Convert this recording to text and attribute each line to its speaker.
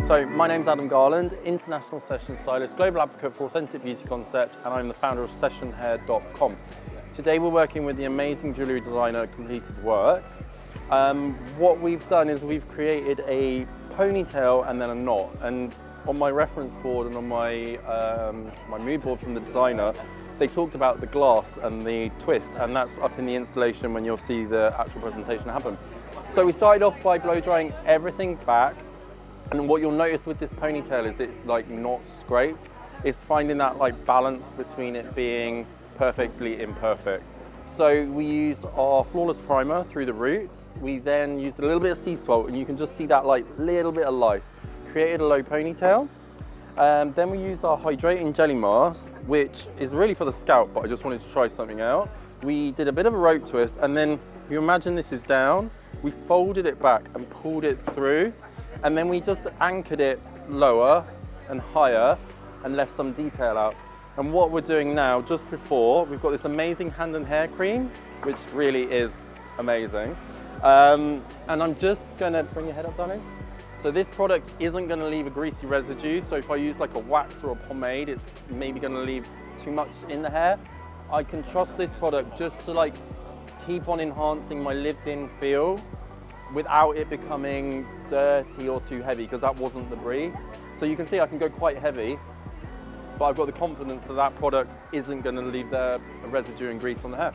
Speaker 1: So my name's Adam Garland, international session stylist, global advocate for authentic beauty concept, and I'm the founder of sessionhair.com. Today we're working with the amazing jewellery designer Completedworks. What we've done is we've created a ponytail and then a knot. And on my reference board and on my, my mood board from the designer, they talked about the glass and the twist, and that's up in the installation when you'll see the actual presentation happen. So we started off by blow drying everything back. And what you'll notice with this ponytail is it's like not scraped. It's finding that like balance between it being perfectly imperfect. So we used our flawless primer through the roots. We then used a little bit of sea salt, and you can just see that like little bit of life. Created a low ponytail. Then we used our Hydrating Jelly Mask, which is really for the scalp, but I just wanted to try something out. We did a bit of a rope twist, and then if you imagine this is down, we folded it back and pulled it through. And then we just anchored it lower and higher and left some detail out. And what we're doing now, just before, we've got this amazing hand and hair cream, which really is amazing. And I'm just gonna bring your head up, darling. So this product isn't gonna leave a greasy residue. So if I use like a wax or a pomade, it's maybe gonna leave too much in the hair. I can trust this product just to like keep on enhancing my lived-in feel without it becoming dirty or too heavy, because that wasn't the brief. So you can see I can go quite heavy, but I've got the confidence that that product isn't going to leave a residue and grease on the hair.